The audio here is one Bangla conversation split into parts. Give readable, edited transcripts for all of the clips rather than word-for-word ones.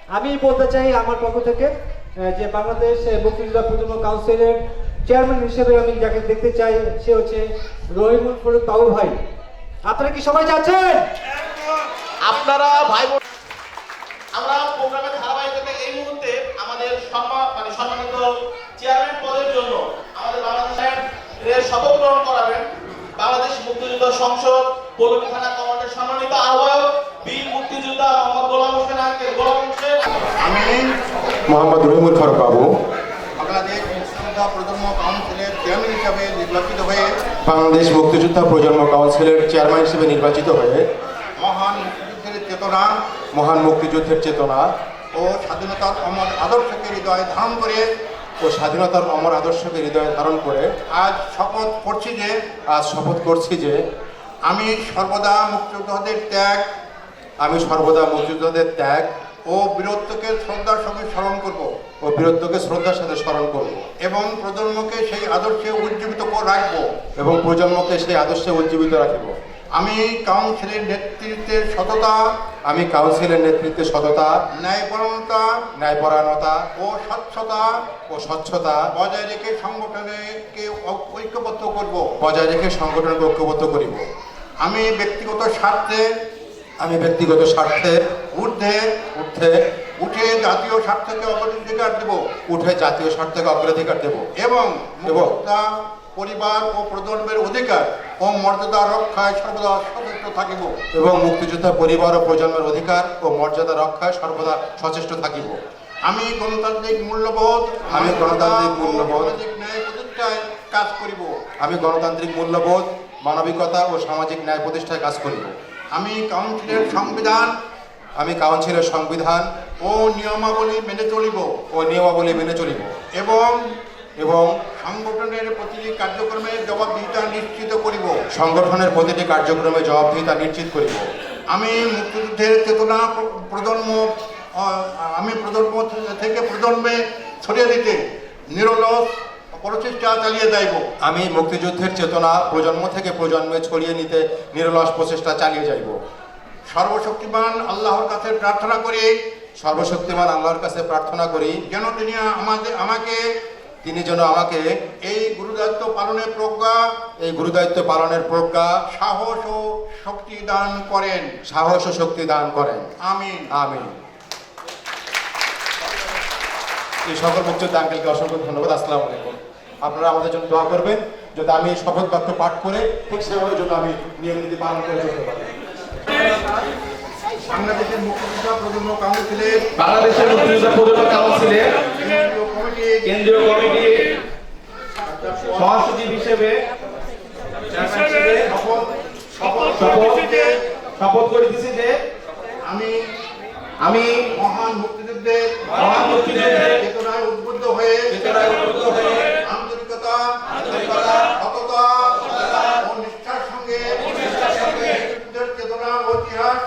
আমি বলতে চাই আমার পক্ষ থেকে যে বাংলাদেশ মুক্তিযোদ্ধা প্রজন্ম কাউন্সিলের চেয়ারম্যান হিসেবে আমি যাকে দেখতে চাই সে হচ্ছে রহিমুল ফারুক বাবু ভাই। আপনারা কি সবাই যাচ্ছেন? আপনারা ভাই বোন, আমরা প্রোগ্রামের ধারাবাহিকতাতে এই মুহূর্তে আমাদের সম্মানিত চেয়ারম্যান পদের জন্য আমাদের বাংলাদেশের শপথ গ্রহণ করাবেন বাংলাদেশ মুক্তিযোদ্ধা সংসদ পল্লবী থানা কমান্ডের সম্মানিত আহ্বায়ক বীর মুক্তিযোদ্ধা মোহাম্মদ গোলাম হোসেন আঙ্কেল। গোলাম হোসেন। আমি মোহাম্মদ রহিমুল ফারুক বাবু বাংলাদেশ মুক্তিযোদ্ধা প্রজন্ম কাউন্সিলের চেয়ারম্যান হিসাবে নির্বাচিত হয়ে বাংলাদেশ মুক্তিযোদ্ধা প্রজন্ম কাউন্সিলের চেয়ারম্যান হিসেবে নির্বাচিত হয়ে মহান মুক্তিযুদ্ধের চেতনা মহান মুক্তিযুদ্ধের চেতনা ও স্বাধীনতার অমর আদর্শকে হৃদয়ে ধারণ করে স্বাধীনতার অমর আদর্শকে হৃদয়ে ধারণ করে আজ শপথ করছি যে আমি সর্বদা মুক্তিযোদ্ধাদের ত্যাগ ও বীরত্বকে শ্রদ্ধার সঙ্গে স্মরণ করব শ্রদ্ধার সাথে স্মরণ করব এবং প্রজন্মকে সেই আদর্শে উজ্জীবিত করে রাখবো আমি কাউন্সিলের নেতৃত্বে সততা ন্যায়পরায়ণতা ও স্বচ্ছতা বজায় রেখে সংগঠনকে ঐক্যবদ্ধ করিব। আমি ব্যক্তিগত স্বার্থে ঊর্ধ্বে উঠে জাতীয় স্বার্থকে অগ্রাধিকার দেব এবং পরিবার ও প্রজন্মের অধিকার ও মর্যাদা রক্ষায় সর্বদা সচেষ্ট থাকিব আমি গণতান্ত্রিক মূল্যবোধ ন্যায় প্রতিষ্ঠায় কাজ করিব। মানবিকতা ও সামাজিক ন্যায় প্রতিষ্ঠায় কাজ করিব। আমি কাউন্সিলের সংবিধান ও নিয়মাবলী মেনে চলিব এবং সংগঠনের প্রতিটি কার্যক্রমে জবাবদিহিতা নিশ্চিত করিব। আমি মুক্তিযুদ্ধের চেতনা প্রজন্ম থেকে প্রজন্মে ছড়িয়ে দিতে নিরলস প্রচেষ্টা চালিয়ে যাইব। আমি মুক্তিযুদ্ধের চেতনা প্রজন্ম থেকে প্রজন্মে ছড়িয়ে নিতে নিরলস প্রচেষ্টা চালিয়ে যাইব। সর্বশক্তিমান আল্লাহর কাছে প্রার্থনা করি তিনি যেন আমাকে এই গুরুদায়িত্ব পালনের প্রজ্ঞা সাহস ও শক্তি দান করেন। আমিন। এই সকল মুক্তিযোদ্ধা আঙ্কেলকে অসংখ্য ধন্যবাদ। আসসালামু আলাইকুম। আপনারা আমাদের জন্য দোয়া করবেন যাতে আমি শপথ বাক্য পাঠ করে ঠিক সেভাবে জন্য আমি নিয়ম নীতি পালন করে চলতে পারি। বাংলাদেশের মুক্তিযোদ্ধা প্রজন্ম কাউন্সিলের কেন্দ্রীয় কমিটি সহসচিব হিসেবে শপথ করিতেছি যে আমি মহান মুক্তিযুদ্ধের চেতনায় উদ্বুদ্ধ হয়ে আন্তরিকতা সততা ও নিষ্ঠার সঙ্গে মুক্তিযুদ্ধের চেতনা ও ইতিহাস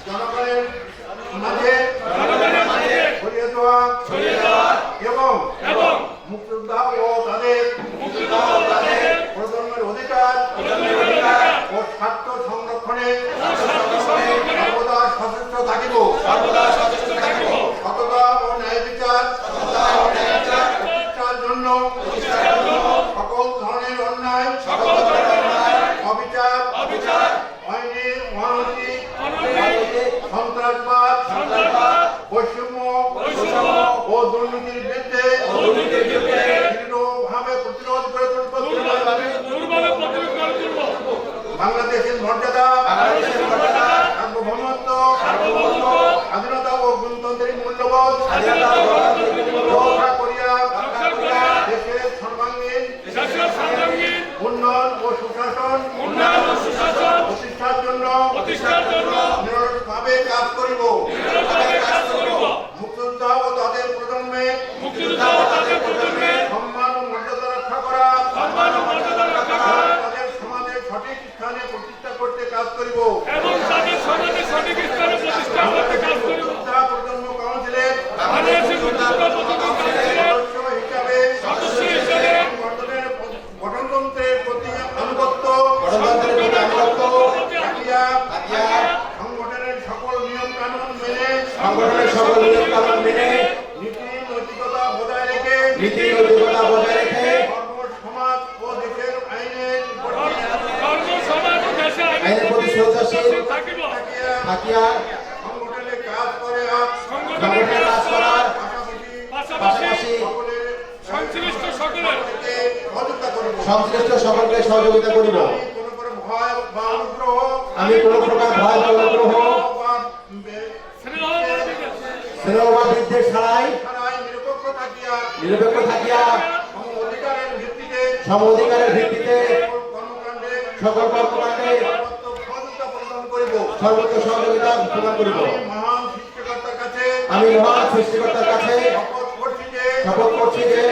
জনগণের মাঝে ছড়িয়ে দেওয়া এবং মুক্তিযোদ্ধা ও তাদের প্রজন্মের অধিকার ও স্বার্থ সংরক্ষণে সর্বদা সচেষ্ট থাকিব। সততা ও ন্যায় বিচার প্রতিষ্ঠার জন্য সকল নিয়মকানুন মেনে নীতি নৈতিকতা বজায় রেখে নীতি নৈতিকতা বজায় রেখে সমাজ ও দেশের আইনের আইনের প্রতি শ্রদ্ধাশীল থাকিয়া সংগঠনে কাজ করে আর সংগঠনের কাজ করার পাশাপাশি সংশ্লিষ্ট সকলকে সহযোগিতা করিব। কোনো কোনো ভয় বা অনুগ্রহ আমি কোনো প্রকার ভয় বা অনুগ্রহ বা স্নেহ বা বিদ্বেষ ছাড়াই ছাড়াই নিরপেক্ষ থাকিয়া অধিকারের ভিত্তিতে সম অধিকারের ভিত্তিতে কর্মকাণ্ডে সকল কর্মকাণ্ডে সহযোগিতা প্রদান করিব। সর্বোচ্চ সহযোগিতা প্রদান করিব। মহান সৃষ্টিকর্তার কাছে আমি মহান সৃষ্টিকর্তার কাছে শপথ করছি যে শপথ করছি যে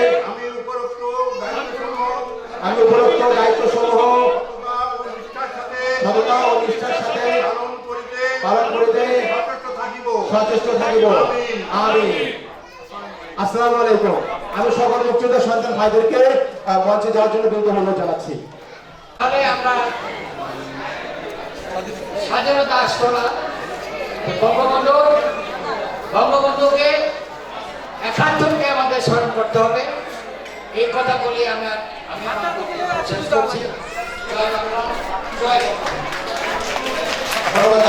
আমি উপরোক্ত দায়িত্বসমূহ সততা ও নিষ্ঠার সাথে পালন করিতে সচেষ্ট থাকিব। আমিন। আসসালামু আলাইকুম। আমি সকল মুক্তিযোদ্ধা সন্তান ভাইদেরকে মঞ্চে যাওয়ার জন্য বিনীত অনুরোধ জানাচ্ছি। তাহলে আমরা স্বাধীনতা আস্তরা বঙ্গবন্ধুকে একান্তকে আমাদের স্মরণ করতে হবে। এই কথা বলি আমি শেষ করছি। জয় বাংলা, জয় বঙ্গবন্ধু। ধন্যবাদ।